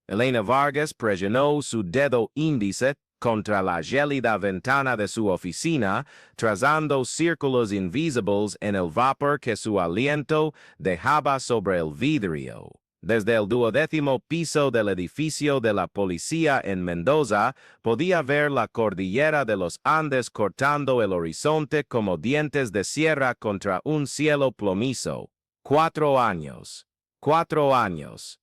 Elena Vargas presionó su dedo índice contra la gélida ventana de su oficina, trazando círculos invisibles en el vapor que su aliento dejaba sobre el vidrio. Desde el 12º piso del edificio de la policía en Mendoza, podía ver la cordillera de los Andes cortando el horizonte como dientes de sierra contra un cielo plomizo. 4 años. 4 años.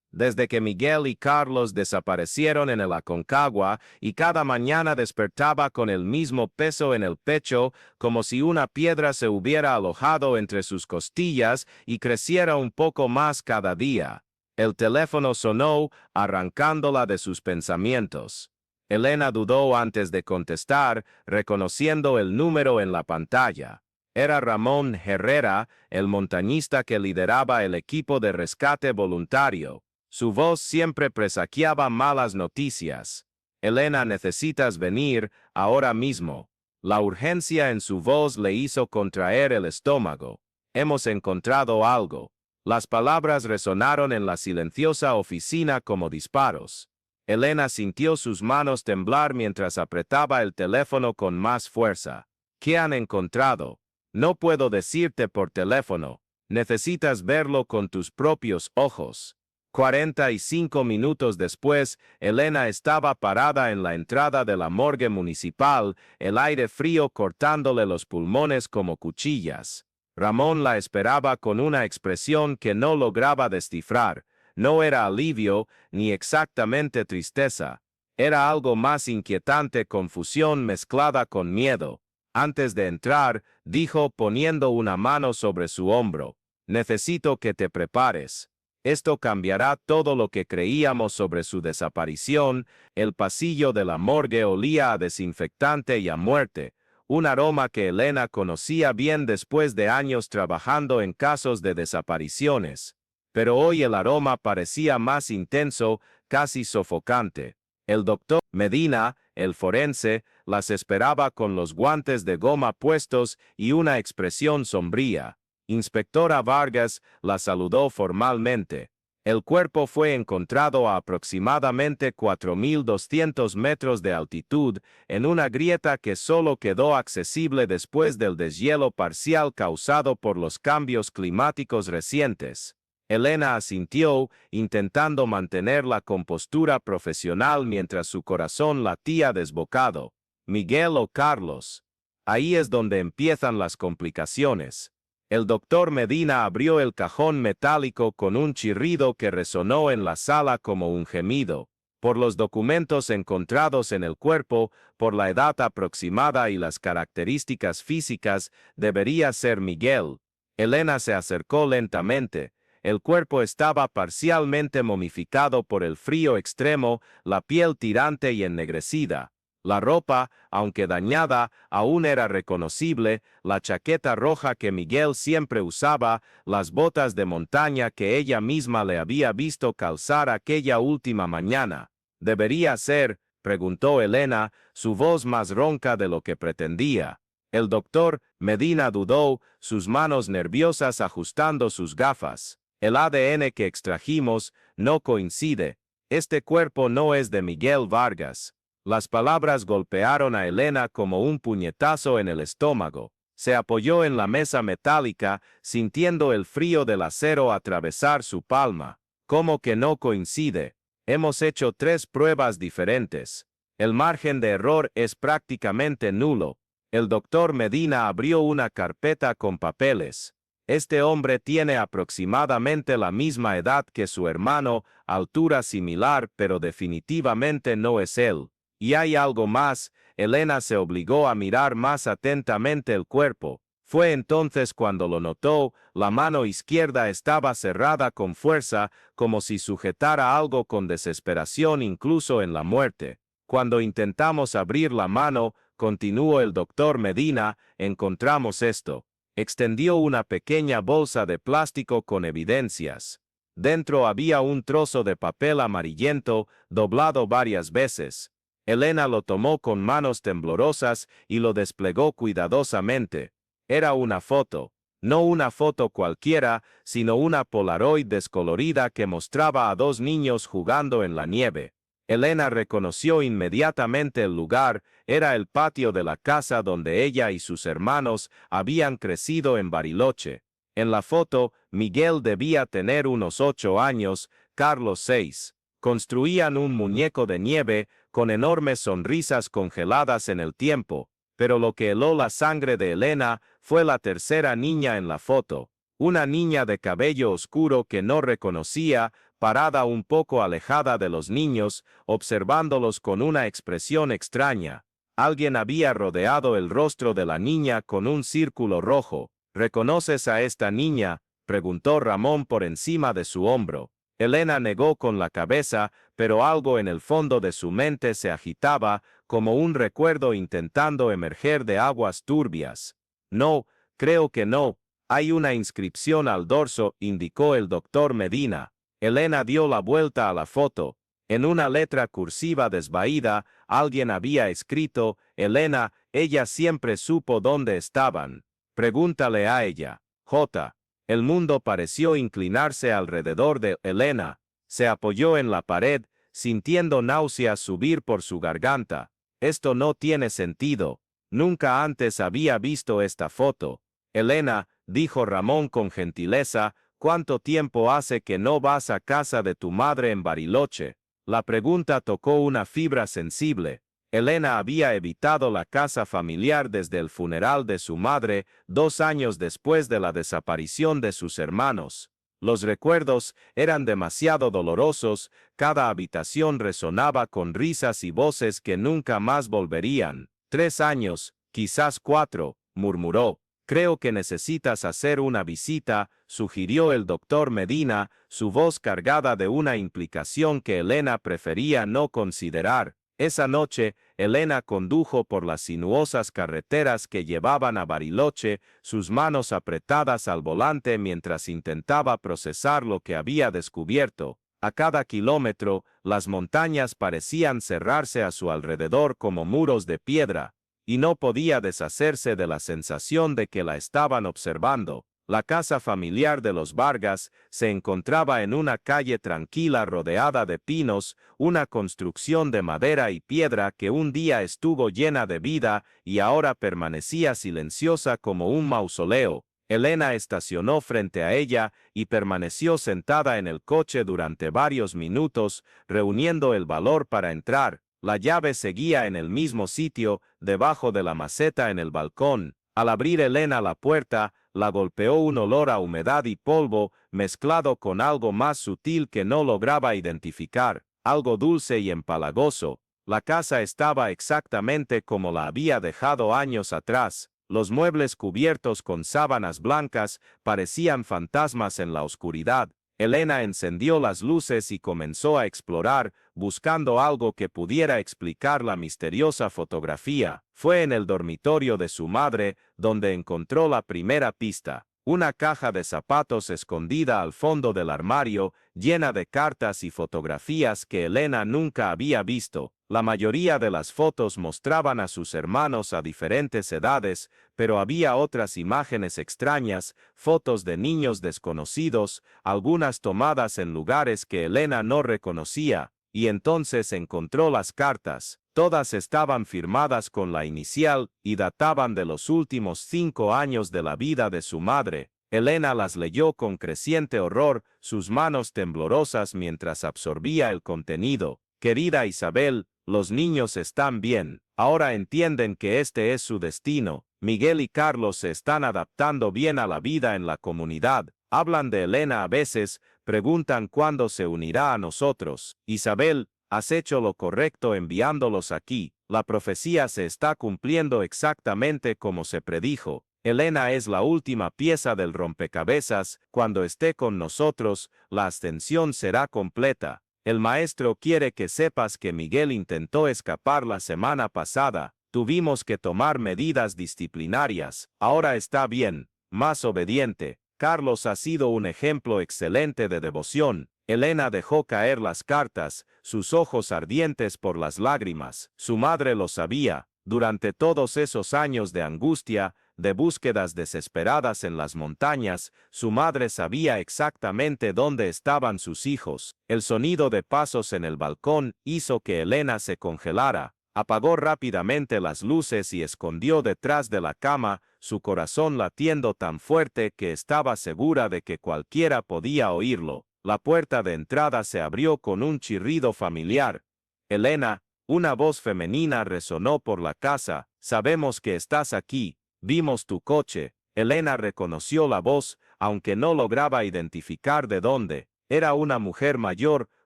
Desde que Miguel y Carlos desaparecieron en el Aconcagua y cada mañana despertaba con el mismo peso en el pecho, como si una piedra se hubiera alojado entre sus costillas y creciera un poco más cada día. El teléfono sonó, arrancándola de sus pensamientos. Elena dudó antes de contestar, reconociendo el número en la pantalla. Era Ramón Herrera, el montañista que lideraba el equipo de rescate voluntario. Su voz siempre presagiaba malas noticias. Elena, necesitas venir ahora mismo. La urgencia en su voz le hizo contraer el estómago. Hemos encontrado algo. Las palabras resonaron en la silenciosa oficina como disparos. Elena sintió sus manos temblar mientras apretaba el teléfono con más fuerza. ¿Qué han encontrado? No puedo decirte por teléfono. Necesitas verlo con tus propios ojos. 45 minutos después, Elena estaba parada en la entrada de la morgue municipal, el aire frío cortándole los pulmones como cuchillas. Ramón la esperaba con una expresión que no lograba descifrar. No era alivio, ni exactamente tristeza. Era algo más inquietante, confusión mezclada con miedo. Antes de entrar, dijo poniendo una mano sobre su hombro, necesito que te prepares. Esto cambiará todo lo que creíamos sobre su desaparición. El pasillo de la morgue olía a desinfectante y a muerte, un aroma que Elena conocía bien después de años trabajando en casos de desapariciones. Pero hoy el aroma parecía más intenso, casi sofocante. El doctor Medina, el forense, las esperaba con los guantes de goma puestos y una expresión sombría. Inspectora Vargas la saludó formalmente. El cuerpo fue encontrado a aproximadamente 4.200 metros de altitud, en una grieta que solo quedó accesible después del deshielo parcial causado por los cambios climáticos recientes. Elena asintió, intentando mantener la compostura profesional mientras su corazón latía desbocado. ¿Miguel o Carlos? Ahí es donde empiezan las complicaciones. El doctor Medina abrió el cajón metálico con un chirrido que resonó en la sala como un gemido. Por los documentos encontrados en el cuerpo, por la edad aproximada y las características físicas, debería ser Miguel. Elena se acercó lentamente. El cuerpo estaba parcialmente momificado por el frío extremo, la piel tirante y ennegrecida. La ropa, aunque dañada, aún era reconocible, la chaqueta roja que Miguel siempre usaba, las botas de montaña que ella misma le había visto calzar aquella última mañana. ¿Debería ser?, preguntó Elena, su voz más ronca de lo que pretendía. El doctor Medina dudó, sus manos nerviosas ajustando sus gafas. El ADN que extrajimos no coincide. Este cuerpo no es de Miguel Vargas. Las palabras golpearon a Elena como un puñetazo en el estómago. Se apoyó en la mesa metálica, sintiendo el frío del acero atravesar su palma. ¿Cómo que no coincide? Hemos hecho 3 pruebas diferentes. El margen de error es prácticamente nulo. El doctor Medina abrió una carpeta con papeles. Este hombre tiene aproximadamente la misma edad que su hermano, altura similar, pero definitivamente no es él. Y hay algo más, Elena se obligó a mirar más atentamente el cuerpo. Fue entonces cuando lo notó, la mano izquierda estaba cerrada con fuerza, como si sujetara algo con desesperación incluso en la muerte. Cuando intentamos abrir la mano, continuó el doctor Medina, encontramos esto. Extendió una pequeña bolsa de plástico con evidencias. Dentro había un trozo de papel amarillento, doblado varias veces. Elena lo tomó con manos temblorosas y lo desplegó cuidadosamente. Era una foto. No una foto cualquiera, sino una Polaroid descolorida que mostraba a dos niños jugando en la nieve. Elena reconoció inmediatamente el lugar, era el patio de la casa donde ella y sus hermanos habían crecido en Bariloche. En la foto, Miguel debía tener unos 8 años, Carlos 6. Construían un muñeco de nieve con enormes sonrisas congeladas en el tiempo, pero lo que heló la sangre de Elena fue la tercera niña en la foto, una niña de cabello oscuro que no reconocía, parada un poco alejada de los niños, observándolos con una expresión extraña. Alguien había rodeado el rostro de la niña con un círculo rojo. ¿Reconoces a esta niña?, preguntó Ramón por encima de su hombro. Elena negó con la cabeza, pero algo en el fondo de su mente se agitaba, como un recuerdo intentando emerger de aguas turbias. No, creo que no. Hay una inscripción al dorso, indicó el doctor Medina. Elena dio la vuelta a la foto. En una letra cursiva desvaída, alguien había escrito, Elena, ella siempre supo dónde estaban. Pregúntale a ella. J. El mundo pareció inclinarse alrededor de Elena. Se apoyó en la pared, sintiendo náuseas subir por su garganta. Esto no tiene sentido. Nunca antes había visto esta foto. Elena, dijo Ramón con gentileza, ¿cuánto tiempo hace que no vas a casa de tu madre en Bariloche? La pregunta tocó una fibra sensible. Elena había evitado la casa familiar desde el funeral de su madre, 2 años después de la desaparición de sus hermanos. Los recuerdos eran demasiado dolorosos, cada habitación resonaba con risas y voces que nunca más volverían. 3 años, quizás 4, murmuró. Creo que necesitas hacer una visita, sugirió el doctor Medina, su voz cargada de una implicación que Elena prefería no considerar. Esa noche, Elena condujo por las sinuosas carreteras que llevaban a Bariloche, sus manos apretadas al volante mientras intentaba procesar lo que había descubierto. A cada kilómetro, las montañas parecían cerrarse a su alrededor como muros de piedra, y no podía deshacerse de la sensación de que la estaban observando. La casa familiar de los Vargas se encontraba en una calle tranquila rodeada de pinos, una construcción de madera y piedra que un día estuvo llena de vida y ahora permanecía silenciosa como un mausoleo. Elena estacionó frente a ella y permaneció sentada en el coche durante varios minutos, reuniendo el valor para entrar. La llave seguía en el mismo sitio, debajo de la maceta en el balcón. Al abrir Elena la puerta, la golpeó un olor a humedad y polvo, mezclado con algo más sutil que no lograba identificar, algo dulce y empalagoso. La casa estaba exactamente como la había dejado años atrás. Los muebles cubiertos con sábanas blancas parecían fantasmas en la oscuridad. Elena encendió las luces y comenzó a explorar, buscando algo que pudiera explicar la misteriosa fotografía. Fue en el dormitorio de su madre donde encontró la primera pista, una caja de zapatos escondida al fondo del armario, llena de cartas y fotografías que Elena nunca había visto. La mayoría de las fotos mostraban a sus hermanos a diferentes edades, pero había otras imágenes extrañas, fotos de niños desconocidos, algunas tomadas en lugares que Elena no reconocía, y entonces encontró las cartas. Todas estaban firmadas con la inicial y databan de los últimos 5 años de la vida de su madre. Elena las leyó con creciente horror, sus manos temblorosas mientras absorbía el contenido. Querida Isabel, los niños están bien. Ahora entienden que este es su destino. Miguel y Carlos se están adaptando bien a la vida en la comunidad. Hablan de Elena a veces, preguntan cuándo se unirá a nosotros. Isabel, has hecho lo correcto enviándolos aquí. La profecía se está cumpliendo exactamente como se predijo. Elena es la última pieza del rompecabezas. Cuando esté con nosotros, la ascensión será completa. El maestro quiere que sepas que Miguel intentó escapar la semana pasada. Tuvimos que tomar medidas disciplinarias. Ahora está bien, más obediente. Carlos ha sido un ejemplo excelente de devoción. Elena dejó caer las cartas, sus ojos ardientes por las lágrimas. Su madre lo sabía. Durante todos esos años de angustia, de búsquedas desesperadas en las montañas, su madre sabía exactamente dónde estaban sus hijos. El sonido de pasos en el balcón hizo que Elena se congelara. Apagó rápidamente las luces y escondió detrás de la cama, su corazón latiendo tan fuerte que estaba segura de que cualquiera podía oírlo. La puerta de entrada se abrió con un chirrido familiar. Elena, una voz femenina resonó por la casa. Sabemos que estás aquí. Vimos tu coche. Elena reconoció la voz, aunque no lograba identificar de dónde. Era una mujer mayor,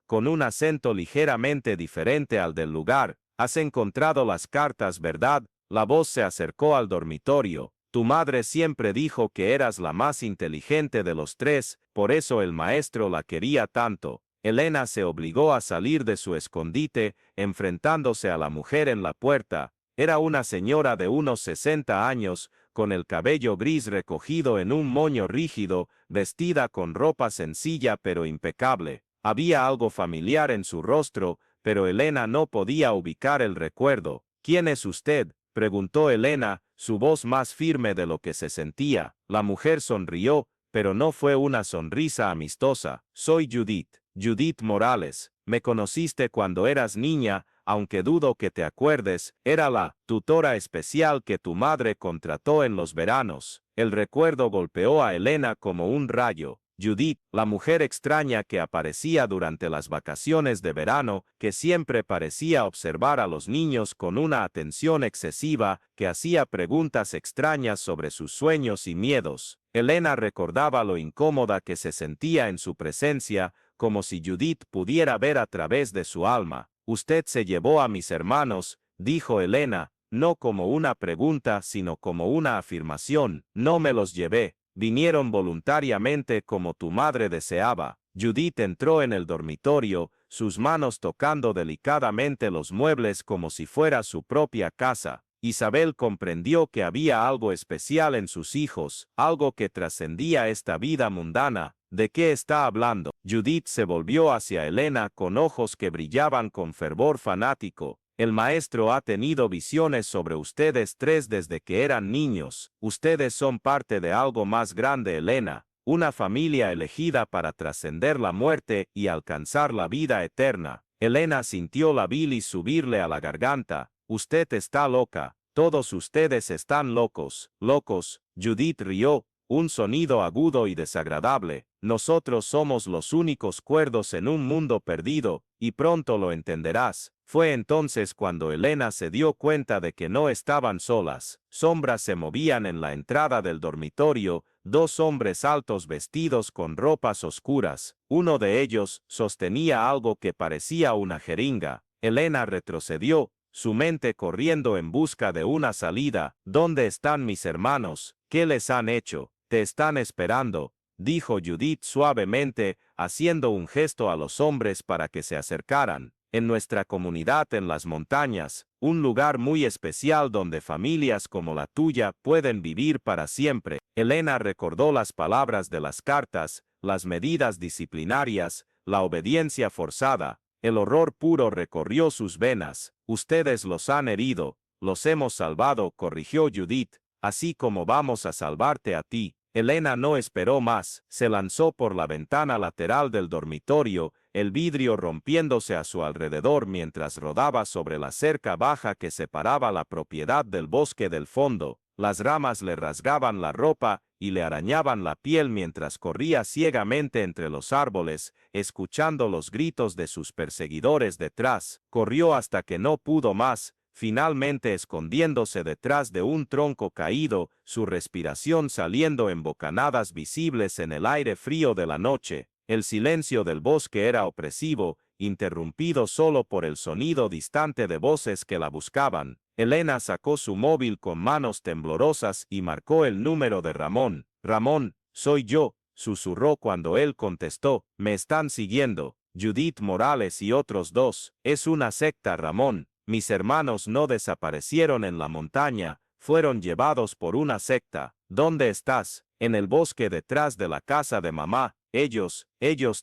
con un acento ligeramente diferente al del lugar. Has encontrado las cartas, ¿verdad? La voz se acercó al dormitorio. Tu madre siempre dijo que eras la más inteligente de los tres, por eso el maestro la quería tanto. Elena se obligó a salir de su escondite, enfrentándose a la mujer en la puerta. Era una señora de unos 60 años, con el cabello gris recogido en un moño rígido, vestida con ropa sencilla pero impecable. Había algo familiar en su rostro, pero Elena no podía ubicar el recuerdo. ¿Quién es usted?, preguntó Elena, su voz más firme de lo que se sentía. La mujer sonrió, pero no fue una sonrisa amistosa. Soy Judith, Judith Morales. Me conociste cuando eras niña, aunque dudo que te acuerdes. Era la tutora especial que tu madre contrató en los veranos. El recuerdo golpeó a Elena como un rayo. Judith, la mujer extraña que aparecía durante las vacaciones de verano, que siempre parecía observar a los niños con una atención excesiva, que hacía preguntas extrañas sobre sus sueños y miedos. Elena recordaba lo incómoda que se sentía en su presencia, como si Judith pudiera ver a través de su alma. Usted se llevó a mis hermanos, dijo Elena, no como una pregunta sino como una afirmación. No me los llevé. Vinieron voluntariamente como tu madre deseaba. Judith entró en el dormitorio, sus manos tocando delicadamente los muebles como si fuera su propia casa. Isabel comprendió que había algo especial en sus hijos, algo que trascendía esta vida mundana. ¿De qué está hablando? Judith se volvió hacia Elena con ojos que brillaban con fervor fanático. El maestro ha tenido visiones sobre ustedes tres desde que eran niños. Ustedes son parte de algo más grande, Elena, una familia elegida para trascender la muerte y alcanzar la vida eterna. Elena sintió la bilis subirle a la garganta. Usted está loca. Todos ustedes están locos. Locos. Judith rió, un sonido agudo y desagradable. Nosotros somos los únicos cuerdos en un mundo perdido, y pronto lo entenderás. Fue entonces cuando Elena se dio cuenta de que no estaban solas. Sombras se movían en la entrada del dormitorio, dos hombres altos vestidos con ropas oscuras. Uno de ellos sostenía algo que parecía una jeringa. Elena retrocedió, su mente corriendo en busca de una salida. ¿Dónde están mis hermanos? ¿Qué les han hecho? Te están esperando, dijo Judith suavemente, haciendo un gesto a los hombres para que se acercaran. En nuestra comunidad en las montañas, un lugar muy especial donde familias como la tuya pueden vivir para siempre. Elena recordó las palabras de las cartas, las medidas disciplinarias, la obediencia forzada. El horror puro recorrió sus venas. Ustedes los han herido, los hemos salvado, corrigió Judith, así como vamos a salvarte a ti. Elena no esperó más, se lanzó por la ventana lateral del dormitorio, el vidrio rompiéndose a su alrededor mientras rodaba sobre la cerca baja que separaba la propiedad del bosque del fondo. Las ramas le rasgaban la ropa y le arañaban la piel mientras corría ciegamente entre los árboles, escuchando los gritos de sus perseguidores detrás. Corrió hasta que no pudo más, finalmente escondiéndose detrás de un tronco caído, su respiración saliendo en bocanadas visibles en el aire frío de la noche. El silencio del bosque era opresivo, interrumpido solo por el sonido distante de voces que la buscaban. Elena sacó su móvil con manos temblorosas y marcó el número de Ramón. «Ramón, soy yo», susurró cuando él contestó. «Me están siguiendo. Judith Morales y otros dos. Es una secta, Ramón. Mis hermanos no desaparecieron en la montaña, fueron llevados por una secta. ¿Dónde estás? En el bosque detrás de la casa de mamá. Ellos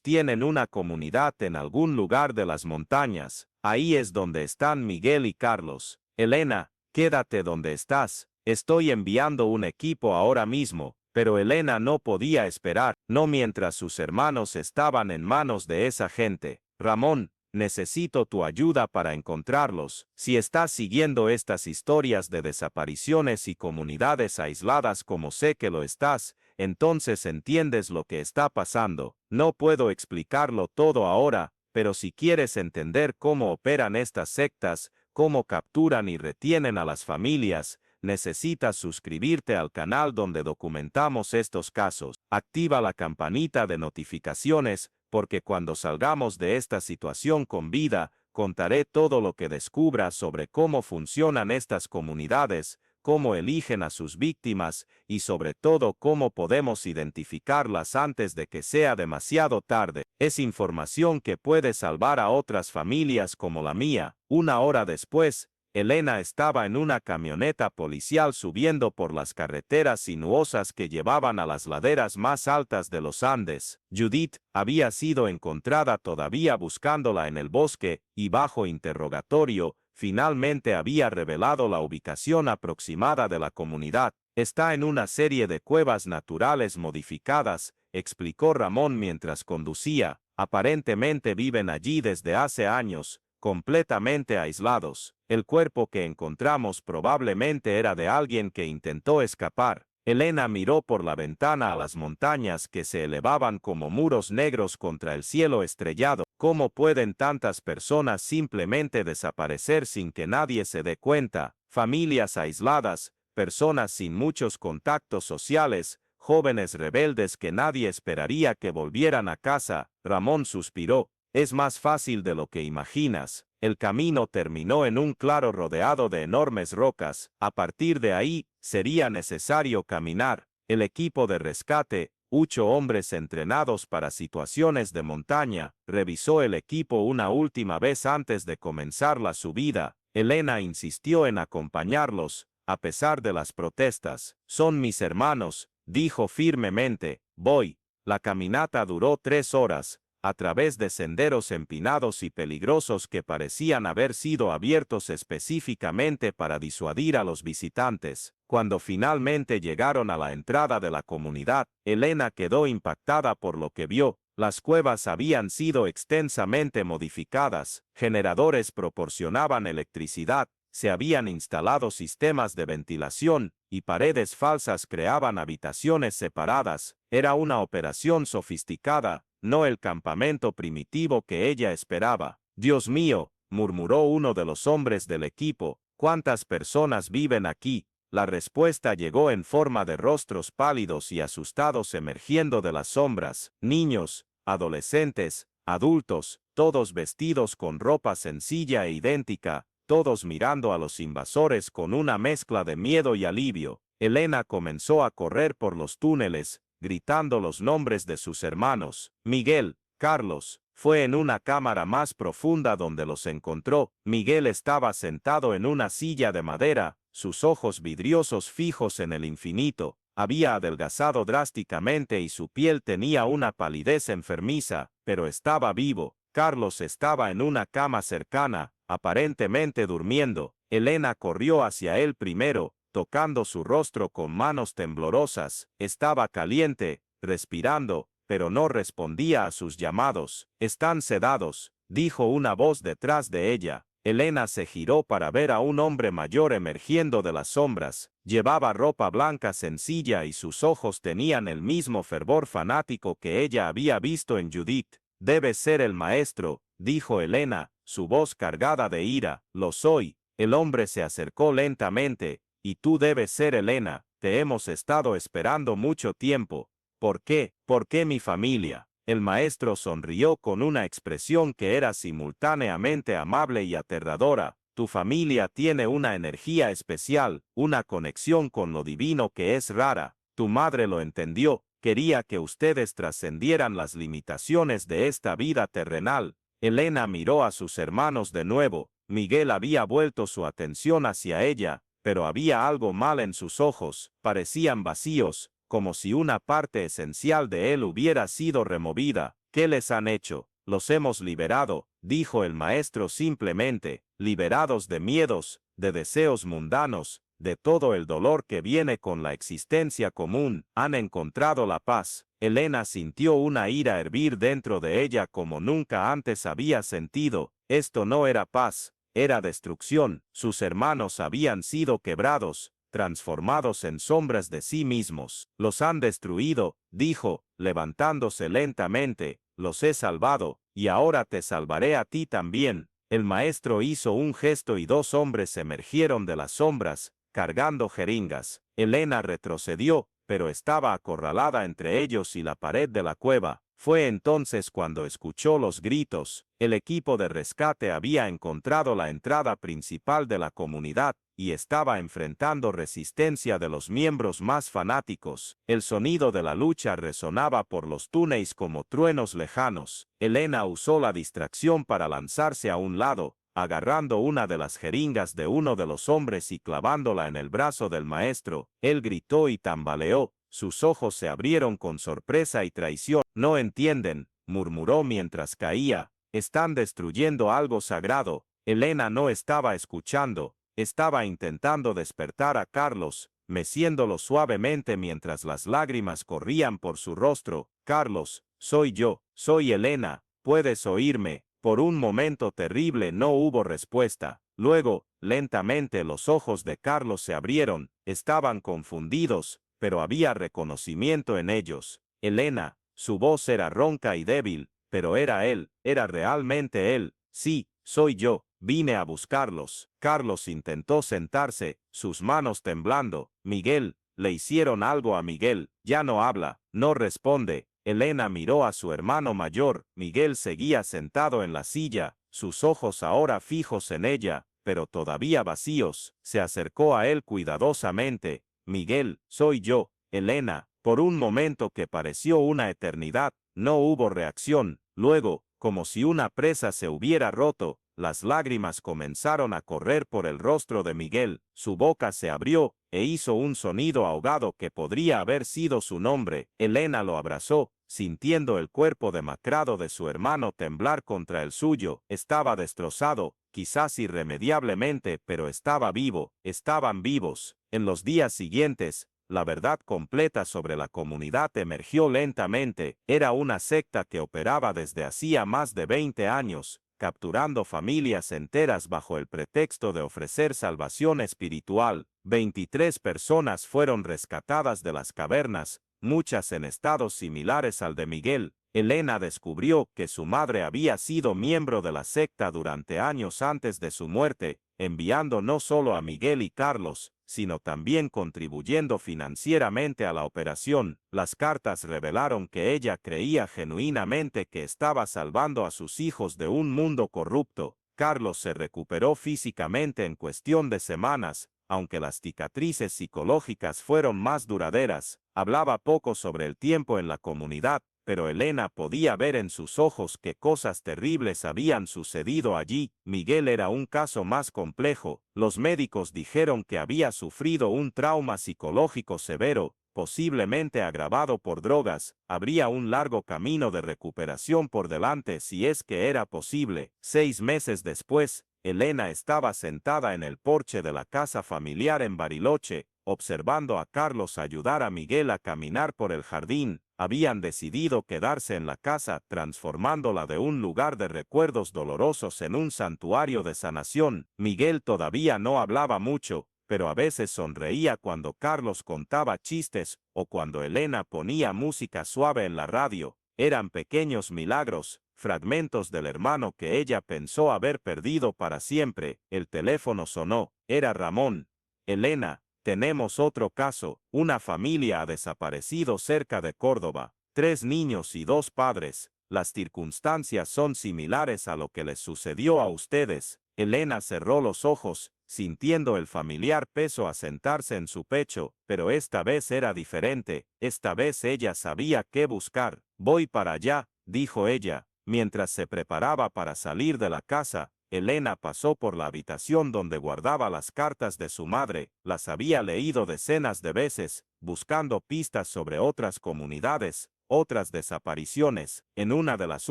tienen una comunidad en algún lugar de las montañas. Ahí es donde están Miguel y Carlos. Elena, quédate donde estás. Estoy enviando un equipo ahora mismo, pero Elena no podía esperar, no mientras sus hermanos estaban en manos de esa gente. Ramón, necesito tu ayuda para encontrarlos. Si estás siguiendo estas historias de desapariciones y comunidades aisladas como sé que lo estás, entonces entiendes lo que está pasando. No puedo explicarlo todo ahora, pero si quieres entender cómo operan estas sectas, cómo capturan y retienen a las familias, necesitas suscribirte al canal donde documentamos estos casos. Activa la campanita de notificaciones, porque cuando salgamos de esta situación con vida, contaré todo lo que descubra sobre cómo funcionan estas comunidades, cómo eligen a sus víctimas y sobre todo cómo podemos identificarlas antes de que sea demasiado tarde. Es información que puede salvar a otras familias como la mía. Una hora después, Elena estaba en una camioneta policial subiendo por las carreteras sinuosas que llevaban a las laderas más altas de los Andes. Judith había sido encontrada todavía buscándola en el bosque y bajo interrogatorio, finalmente había revelado la ubicación aproximada de la comunidad. Está en una serie de cuevas naturales modificadas, explicó Ramón mientras conducía. Aparentemente viven allí desde hace años, completamente aislados. El cuerpo que encontramos probablemente era de alguien que intentó escapar. Elena miró por la ventana a las montañas que se elevaban como muros negros contra el cielo estrellado. ¿Cómo pueden tantas personas simplemente desaparecer sin que nadie se dé cuenta? Familias aisladas, personas sin muchos contactos sociales, jóvenes rebeldes que nadie esperaría que volvieran a casa. Ramón suspiró. Es más fácil de lo que imaginas. El camino terminó en un claro rodeado de enormes rocas. A partir de ahí, sería necesario caminar. El equipo de rescate, 8 hombres entrenados para situaciones de montaña, revisó el equipo una última vez antes de comenzar la subida. Elena insistió en acompañarlos, a pesar de las protestas. Son mis hermanos, dijo firmemente. Voy. La caminata duró 3 horas. A través de senderos empinados y peligrosos que parecían haber sido abiertos específicamente para disuadir a los visitantes. Cuando finalmente llegaron a la entrada de la comunidad, Elena quedó impactada por lo que vio. Las cuevas habían sido extensamente modificadas, generadores proporcionaban electricidad, se habían instalado sistemas de ventilación, y paredes falsas creaban habitaciones separadas. Era una operación sofisticada, no el campamento primitivo que ella esperaba. Dios mío, murmuró uno de los hombres del equipo, ¿cuántas personas viven aquí? La respuesta llegó en forma de rostros pálidos y asustados emergiendo de las sombras. Niños, adolescentes, adultos, todos vestidos con ropa sencilla e idéntica, todos mirando a los invasores con una mezcla de miedo y alivio. Elena comenzó a correr por los túneles, gritando los nombres de sus hermanos. Miguel, Carlos. Fue en una cámara más profunda donde los encontró. Miguel estaba sentado en una silla de madera, sus ojos vidriosos fijos en el infinito. Había adelgazado drásticamente y su piel tenía una palidez enfermiza, pero estaba vivo. Carlos estaba en una cama cercana, aparentemente durmiendo. Elena corrió hacia él primero, tocando su rostro con manos temblorosas. Estaba caliente, respirando, pero no respondía a sus llamados. Están sedados, dijo una voz detrás de ella. Elena se giró para ver a un hombre mayor emergiendo de las sombras. Llevaba ropa blanca sencilla y sus ojos tenían el mismo fervor fanático que ella había visto en Judith. Debe ser el maestro, dijo Elena, su voz cargada de ira. Lo soy. El hombre se acercó lentamente. Y tú debes ser Elena, te hemos estado esperando mucho tiempo. ¿Por qué? ¿Por qué mi familia? El maestro sonrió con una expresión que era simultáneamente amable y aterradora. Tu familia tiene una energía especial, una conexión con lo divino que es rara. Tu madre lo entendió, quería que ustedes trascendieran las limitaciones de esta vida terrenal. Elena miró a sus hermanos de nuevo. Miguel había vuelto su atención hacia ella, pero había algo mal en sus ojos, parecían vacíos, como si una parte esencial de él hubiera sido removida. ¿Qué les han hecho? Los hemos liberado, dijo el maestro simplemente, liberados de miedos, de deseos mundanos, de todo el dolor que viene con la existencia común, han encontrado la paz. Elena sintió una ira hervir dentro de ella como nunca antes había sentido. Esto no era paz, era destrucción. Sus hermanos habían sido quebrados, transformados en sombras de sí mismos. Los han destruido, dijo, levantándose lentamente. Los he salvado, y ahora te salvaré a ti también. El maestro hizo un gesto y dos hombres emergieron de las sombras, cargando jeringas. Elena retrocedió, pero estaba acorralada entre ellos y la pared de la cueva. Fue entonces cuando escuchó los gritos. El equipo de rescate había encontrado la entrada principal de la comunidad y estaba enfrentando resistencia de los miembros más fanáticos. El sonido de la lucha resonaba por los túneles como truenos lejanos. Elena usó la distracción para lanzarse a un lado, agarrando una de las jeringas de uno de los hombres y clavándola en el brazo del maestro. Él gritó y tambaleó. Sus ojos se abrieron con sorpresa y traición. No entienden, murmuró mientras caía. Están destruyendo algo sagrado. Elena no estaba escuchando. Estaba intentando despertar a Carlos, meciéndolo suavemente mientras las lágrimas corrían por su rostro. Carlos, soy yo, soy Elena, ¿puedes oírme? Por un momento terrible no hubo respuesta. Luego, lentamente los ojos de Carlos se abrieron. Estaban confundidos, pero había reconocimiento en ellos. Elena, su voz era ronca y débil, pero era él, era realmente él. Sí, soy yo. Vine a buscarlos. Carlos intentó sentarse, sus manos temblando. Miguel, le hicieron algo a Miguel. Ya no habla, no responde. Elena miró a su hermano mayor. Miguel seguía sentado en la silla, sus ojos ahora fijos en ella, pero todavía vacíos. Se acercó a él cuidadosamente. Miguel, soy yo, Elena. Por un momento que pareció una eternidad, no hubo reacción. Luego, como si una presa se hubiera roto, las lágrimas comenzaron a correr por el rostro de Miguel. Su boca se abrió e hizo un sonido ahogado que podría haber sido su nombre. Elena lo abrazó, sintiendo el cuerpo demacrado de su hermano temblar contra el suyo. Estaba destrozado, quizás irremediablemente, pero estaba vivo. Estaban vivos. En los días siguientes, la verdad completa sobre la comunidad emergió lentamente. Era una secta que operaba desde hacía más de 20 años, capturando familias enteras bajo el pretexto de ofrecer salvación espiritual. 23 personas fueron rescatadas de las cavernas, muchas en estados similares al de Miguel. Elena descubrió que su madre había sido miembro de la secta durante años antes de su muerte, enviando no solo a Miguel y Carlos, sino también contribuyendo financieramente a la operación. Las cartas revelaron que ella creía genuinamente que estaba salvando a sus hijos de un mundo corrupto. Carlos se recuperó físicamente en cuestión de semanas, aunque las cicatrices psicológicas fueron más duraderas. Hablaba poco sobre el tiempo en la comunidad, pero Elena podía ver en sus ojos que cosas terribles habían sucedido allí. Miguel era un caso más complejo. Los médicos dijeron que había sufrido un trauma psicológico severo, posiblemente agravado por drogas. Habría un largo camino de recuperación por delante si es que era posible. 6 meses después, Elena estaba sentada en el porche de la casa familiar en Bariloche, observando a Carlos ayudar a Miguel a caminar por el jardín. Habían decidido quedarse en la casa, transformándola de un lugar de recuerdos dolorosos en un santuario de sanación. Miguel todavía no hablaba mucho, pero a veces sonreía cuando Carlos contaba chistes o cuando Elena ponía música suave en la radio. Eran pequeños milagros, fragmentos del hermano que ella pensó haber perdido para siempre. El teléfono sonó. Era Ramón. Elena, tenemos otro caso. Una familia ha desaparecido cerca de Córdoba. 3 niños y 2 padres. Las circunstancias son similares a lo que les sucedió a ustedes. Elena cerró los ojos, sintiendo el familiar peso asentarse en su pecho, pero esta vez era diferente. Esta vez ella sabía qué buscar. Voy para allá, dijo ella. Mientras se preparaba para salir de la casa, Elena pasó por la habitación donde guardaba las cartas de su madre. Las había leído decenas de veces, buscando pistas sobre otras comunidades, otras desapariciones. En una de las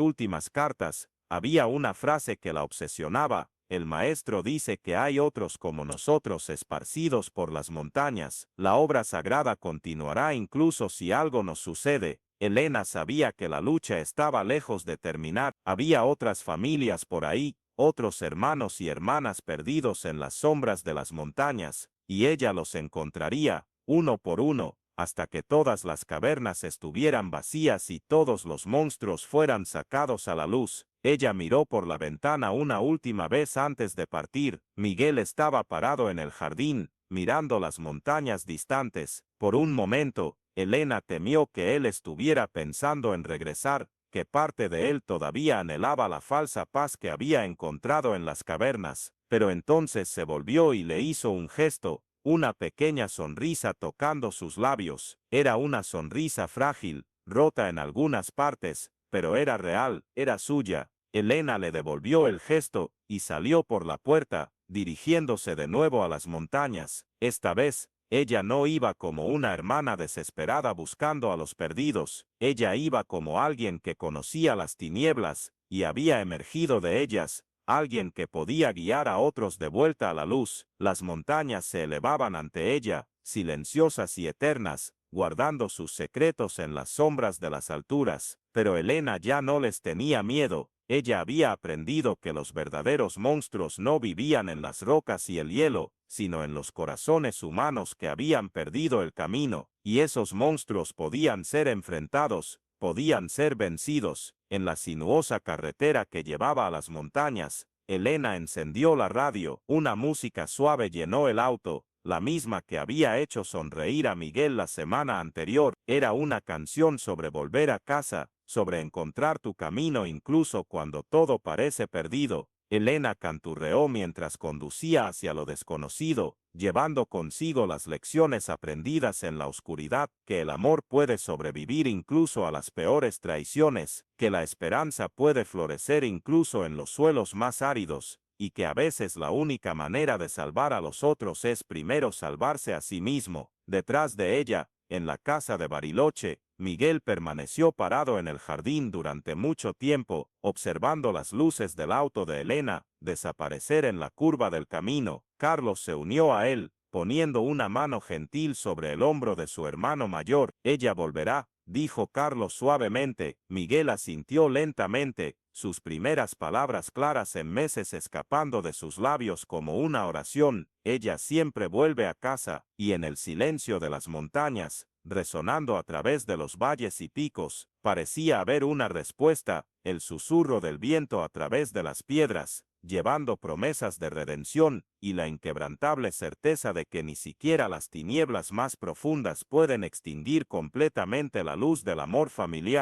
últimas cartas, había una frase que la obsesionaba. el maestro dice que hay otros como nosotros esparcidos por las montañas. La obra sagrada continuará incluso si algo nos sucede. Elena sabía que la lucha estaba lejos de terminar. Había otras familias por ahí, otros hermanos y hermanas perdidos en las sombras de las montañas, y ella los encontraría, uno por uno, hasta que todas las cavernas estuvieran vacías y todos los monstruos fueran sacados a la luz. Ella miró por la ventana una última vez antes de partir. Miguel estaba parado en el jardín, mirando las montañas distantes. Por un momento, Elena temió que él estuviera pensando en regresar, que parte de él todavía anhelaba la falsa paz que había encontrado en las cavernas, pero entonces se volvió y le hizo un gesto, una pequeña sonrisa tocando sus labios. Era una sonrisa frágil, rota en algunas partes, pero era real, era suya. Elena le devolvió el gesto y salió por la puerta, dirigiéndose de nuevo a las montañas. Esta vez, ella no iba como una hermana desesperada buscando a los perdidos. Ella iba como alguien que conocía las tinieblas y había emergido de ellas, alguien que podía guiar a otros de vuelta a la luz. Las montañas se elevaban ante ella, silenciosas y eternas, guardando sus secretos en las sombras de las alturas. Pero Elena ya no les tenía miedo. Ella había aprendido que los verdaderos monstruos no vivían en las rocas y el hielo, sino en los corazones humanos que habían perdido el camino, y esos monstruos podían ser enfrentados, podían ser vencidos. En la sinuosa carretera que llevaba a las montañas, Elena encendió la radio. Una música suave llenó el auto, la misma que había hecho sonreír a Miguel la semana anterior. Era una canción sobre volver a casa, sobre encontrar tu camino incluso cuando todo parece perdido. Elena canturreó mientras conducía hacia lo desconocido, llevando consigo las lecciones aprendidas en la oscuridad, que el amor puede sobrevivir incluso a las peores traiciones, que la esperanza puede florecer incluso en los suelos más áridos, y que a veces la única manera de salvar a los otros es primero salvarse a sí mismo. Detrás de ella, en la casa de Bariloche, Miguel permaneció parado en el jardín durante mucho tiempo, observando las luces del auto de Elena desaparecer en la curva del camino. Carlos se unió a él, poniendo una mano gentil sobre el hombro de su hermano mayor. Ella volverá, dijo Carlos suavemente. Miguel asintió lentamente, sus primeras palabras claras en meses escapando de sus labios como una oración. Ella siempre vuelve a casa, y en el silencio de las montañas, resonando a través de los valles y picos, parecía haber una respuesta, el susurro del viento a través de las piedras, llevando promesas de redención y la inquebrantable certeza de que ni siquiera las tinieblas más profundas pueden extinguir completamente la luz del amor familiar.